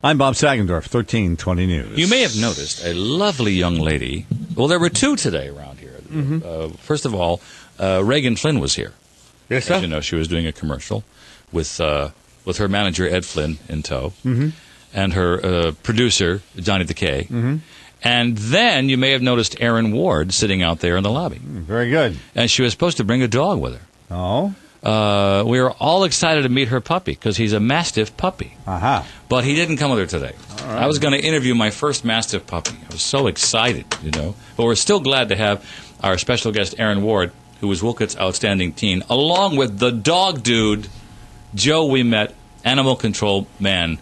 I'm Bob Sagendorf, 1320 News. You may have noticed a lovely young lady. Well, there were two today around here. First of all, Reagan Flynn was here. Yes, sir. As you know, she was doing a commercial with her manager, Ed Flynn, in tow, and her producer, Johnny Decay. And then you may have noticed Aaron Ward sitting out there in the lobby. Very good. And she was supposed to bring a dog with her. Oh? We were all excited to meet her puppy because he's a Mastiff puppy. Aha. But he didn't come with her today. All right. I was going to interview my first Mastiff puppy. I was so excited, you know. But we're still glad to have our special guest, Aaron Ward, who was Wolcott's outstanding teen, along with the dog dude, Joe we met, animal control man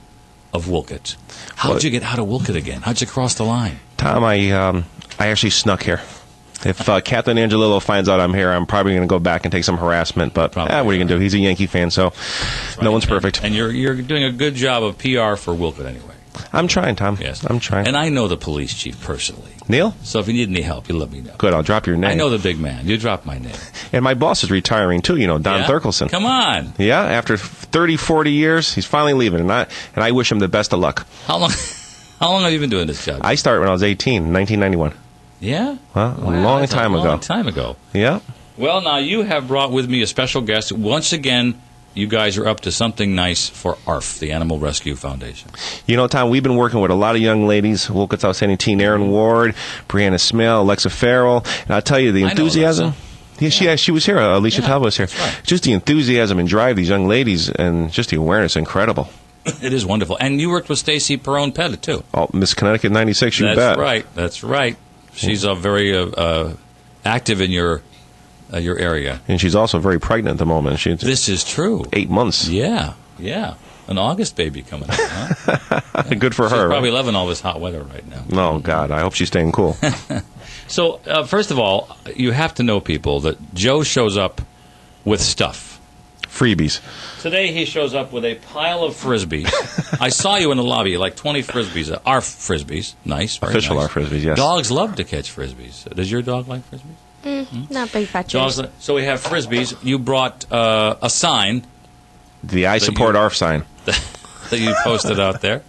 of Wolcott. How'd you get out of Wolcott again? How'd you cross the line? Tom, I actually snuck here. If Captain Angelillo finds out I'm here, I'm probably going to go back and take some harassment. But what are you going to do? He's a Yankee fan, so no one's perfect. And you're doing a good job of PR for Wolcott anyway. I'm trying, Tom. Yes. I'm trying. And I know the police chief personally. Neil? So if you need any help, you let me know. Good, I'll drop your name. I know the big man. You drop my name. And my boss is retiring, too, Don Thurkelson. Come on. Yeah, after 30, 40 years, he's finally leaving, and I wish him the best of luck. How long have you been doing this job? I started when I was 18, 1991. Yeah? Well, a long time ago. A long time ago. Yeah. Well, now you have brought with me a special guest. Once again, you guys are up to something nice for ARF, the Animal Rescue Foundation. Tom, we've been working with a lot of young ladies. Wolcott's outstanding teen, Aaron Ward, Brianna Smale, Alexa Farrell. And I'll tell you, the enthusiasm. Yeah, she was here. Alicia Talbot was here. Right. Just the enthusiasm and drive these young ladies, and just the awareness, incredible. It is wonderful. And you worked with Stacy Perone Pettit, too. Oh, Miss Connecticut 96, you bet. That's right. She's very active in your area. And she's also very pregnant at the moment. This is true. 8 months. Yeah. An August baby coming out, huh? Yeah. Good for her. She's probably loving all this hot weather right now. Oh, God. I hope she's staying cool. So, first of all, you have to know, people, that Joe shows up with stuff. Freebies. Today he shows up with a pile of Frisbees. I saw you in the lobby, like 20 Frisbees. ARF Frisbees. Nice. Official nice. ARF Frisbees, yes. Dogs love to catch Frisbees. Does your dog like Frisbees? Not big fetchers. So we have Frisbees. You brought a sign. The I Support ARF sign. That you posted out there.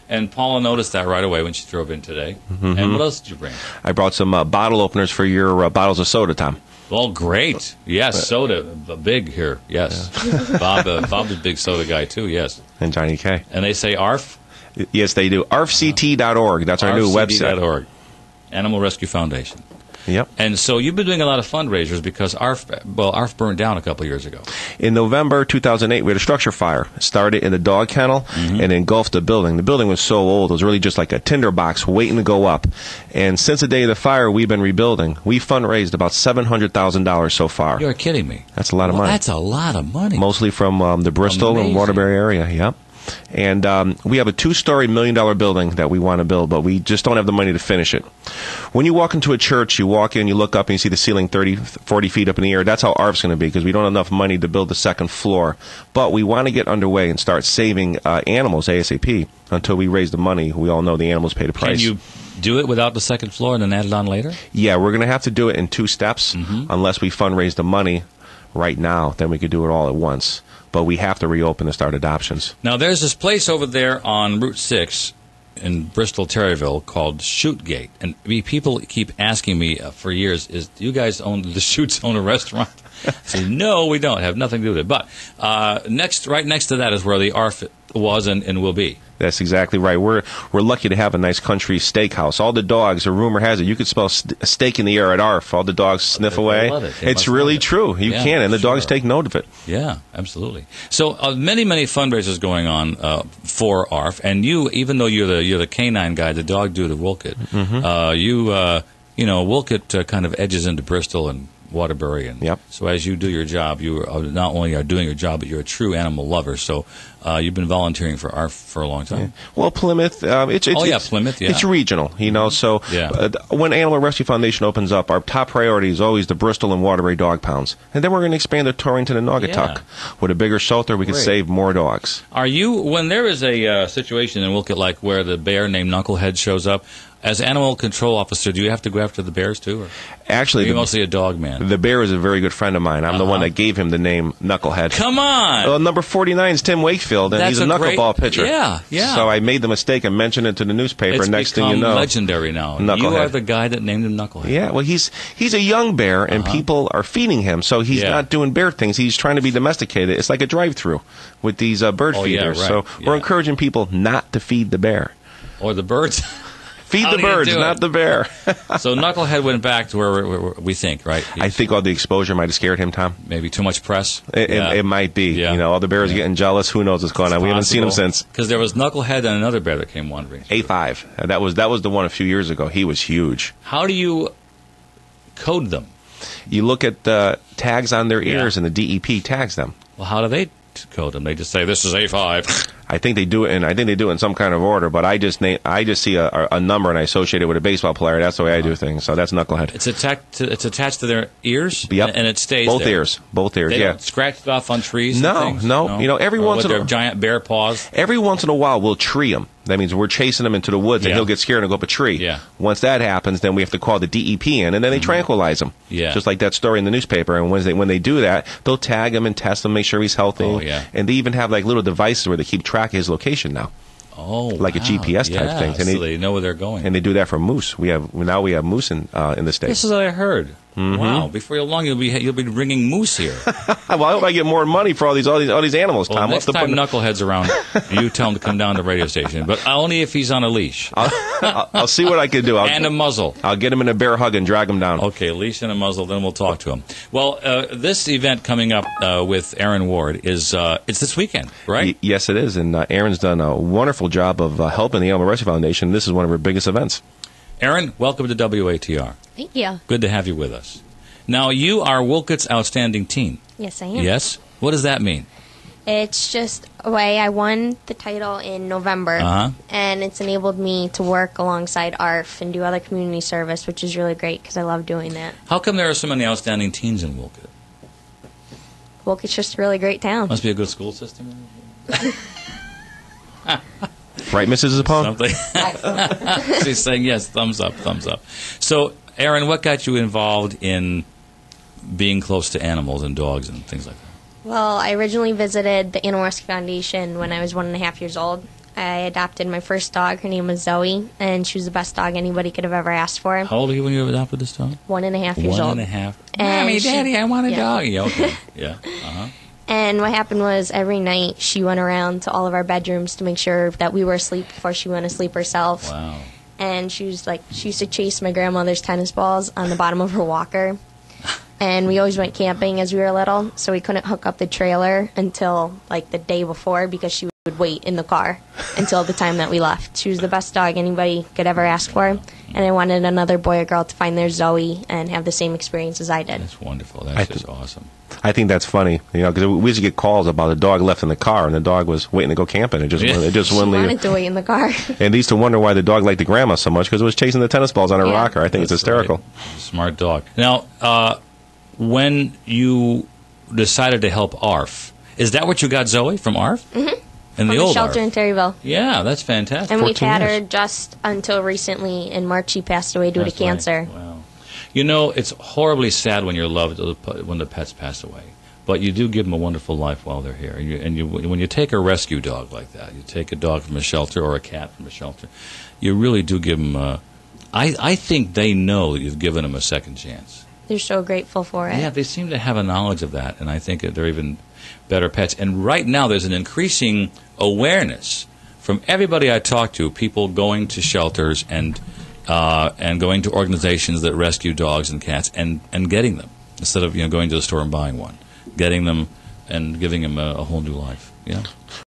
And Paula noticed that right away when she drove in today. And what else did you bring? I brought some bottle openers for your bottles of soda, Tom. Well, great. Yes, soda. Big here. Yes. Yeah. Bob's a big soda guy, too. Yes. And Johnny K. And they say ARF? Yes, they do. ARFCT.org. That's our new website. ARFCT.org. Animal Rescue Foundation. Yep. And so you've been doing a lot of fundraisers because ARF burned down a couple of years ago. In November 2008, we had a structure fire. It started in the dog kennel and engulfed the building. The building was so old, it was really just like a tinderbox waiting to go up. And since the day of the fire, we've been rebuilding. We fundraised about $700,000 so far. You're kidding me. That's a lot of money. That's a lot of money. Mostly from the Bristol and Waterbury area, yep. And we have a 2-story, $1 million building that we want to build, but we just don't have the money to finish it. When you walk into a church, you walk in, you look up, and you see the ceiling 30, 40 feet up in the air. That's how ARF's going to be, because we don't have enough money to build the second floor. But we want to get underway and start saving animals ASAP until we raise the money. We all know the animals pay the price. Can you do it without the second floor and then add it on later? Yeah, we're going to have to do it in 2 steps unless we fundraise the money right now. Then we could do it all at once. But we have to reopen to start adoptions. Now, there's this place over there on Route 6 in Bristol, Terryville called Shootgate. And people keep asking me for years, do you guys own, the Shoots own a restaurant? I say, no, we don't. Have nothing to do with it. But right next to that is where the ARF was and will be. That's exactly right. We're lucky to have a nice country steakhouse. All the dogs, a rumor has it, you could smell steak in the air at ARF. All the dogs sniff away. Love it. It's really true. You can, and the dogs take note of it. Yeah, absolutely. So many fundraisers going on for ARF, and you, even though you're the canine guy, the dog dude of Wolcott, Wolcott kind of edges into Bristol and Waterbury, and so as you do your job, you not only are doing your job, but you're a true animal lover. So you've been volunteering for ARF for a long time. Yeah. Well, Plymouth, Plymouth, yeah. It's regional, So when Animal Rescue Foundation opens up, our top priority is always the Bristol and Waterbury dog pounds, and then we're going to expand to Torrington and Naugatuck. With a bigger shelter, we can save more dogs. Are you, when there is a situation in Wolcott like where the bear named Knucklehead shows up? As animal control officer, do you have to go after the bears, too? Or actually, you're mostly a dog man. The bear is a very good friend of mine. I'm the one that gave him the name Knucklehead. Come on! Number 49 is Tim Wakefield. outfield, and he's a knuckleball pitcher. Yeah, yeah. So I made the mistake and mentioned it to the newspaper. It's Next thing become you know, legendary now. Knucklehead. You are the guy that named him Knucklehead. Yeah, well, he's a young bear, and people are feeding him, so he's not doing bear things. He's trying to be domesticated. It's like a drive-through with these bird feeders. Yeah, right. So we're encouraging people not to feed the bear. Or the birds. Feed the birds, not the bear. So Knucklehead went back to where we think, right? I think all the exposure might have scared him, Tom. Maybe too much press. It might be. Yeah. You know, all the bears are getting jealous. Who knows what's going on? We haven't seen him since. Because there was Knucklehead and another bear that came wandering. A5. That was the one a few years ago. He was huge. How do you code them? You look at the tags on their ears, and the DEP tags them. Well, how do they code them? They just say, this is A5. I think they do it in some kind of order, but I just see a number and I associate it with a baseball player. That's the way I do things. So that's Knucklehead. It's attached to their ears. Yep. And it stays both there. ears. They Yeah. don't scratch it off on trees. No, and things? no. You know, every Or once with in their giant bear paws. Every once in a while, we'll tree him. That means we're chasing him into the woods, and he'll get scared and go up a tree. Yeah. Once that happens, then we have to call the DEP in, and then they tranquilize him. Yeah. Just like that story in the newspaper. And when they do that, they'll tag him and test him, make sure he's healthy. Oh, yeah. And they even have like little devices where they keep track of his location now. Oh, like a GPS type thing. So they know where they're going. And they do that for moose. We have moose in the state. This is what I heard. Mm-hmm. Wow! Before long, you'll be bringing moose here. Well, I hope I get more money for all these animals, Tom. Well, next time Knucklehead's around, you tell him to come down to the radio station, but only if he's on a leash. I'll see what I can do. And a muzzle. I'll get him in a bear hug and drag him down. Okay, leash and a muzzle. Then we'll talk to him. Well, this event coming up with Aaron Ward is it's this weekend, right? Yes, it is. And Aaron's done a wonderful job of helping the Animal Rescue Foundation. This is one of her biggest events. Aaron, welcome to WATR. Thank you. Good to have you with us. Now, you are Wolcott's Outstanding Teen. Yes, I am. Yes? What does that mean? It's just a way I won the title in November, and it's enabled me to work alongside ARF and do other community service, which is really great because I love doing that. How come there are so many outstanding teens in Wolcott? Wolcott's just a really great town. Must be a good school system. Right, Mrs. Zapone? Something. She's saying yes, thumbs up, thumbs up. So, Aaron, what got you involved in being close to animals and dogs and things like that? Well, I originally visited the Animal Rescue Foundation when I was 1.5 years old. I adopted my first dog. Her name was Zoe, and she was the best dog anybody could have ever asked for. How old are you when you adopted this dog? 1.5 years old. 1.5. And Mommy, Daddy, I want a dog. Yeah. Yeah, okay. Yeah. And what happened was every night she went around to all of our bedrooms to make sure that we were asleep before she went to sleep herself. Wow. And she used to chase my grandmother's tennis balls on the bottom of her walker. And we always went camping as we were little, so we couldn't hook up the trailer until the day before because she would wait in the car until the time that we left. She was the best dog anybody could ever ask for, and I wanted another boy or girl to find their Zoe and have the same experience as I did. That's wonderful. That's just awesome. I think that's funny, because we used to get calls about a dog left in the car, and the dog was waiting to go camping. It just wouldn't She wanted to wait in the car. And they used to wonder why the dog liked the grandma so much because it was chasing the tennis balls on her rocker. I think it's hysterical. Right. Smart dog. Now, when you decided to help ARF, is that what you got Zoe from ARF? Mm-hmm. From the old shelter ARF? in Terryville. Yeah, that's fantastic. And we've had her years. just until recently. In March, she passed away due to cancer. Wow. It's horribly sad when when the pets pass away. But you do give them a wonderful life while they're here. And when you take a rescue dog like that, you take a dog from a shelter or a cat from a shelter, you really do give them I think they know that you've given them a second chance. They're so grateful for it. Yeah, they seem to have a knowledge of that, and I think that they're even better pets. And right now there's an increasing awareness from everybody I talk to, people going to shelters and going to organizations that rescue dogs and cats and getting them instead of going to the store and buying one. Getting them and giving them a whole new life. Yeah.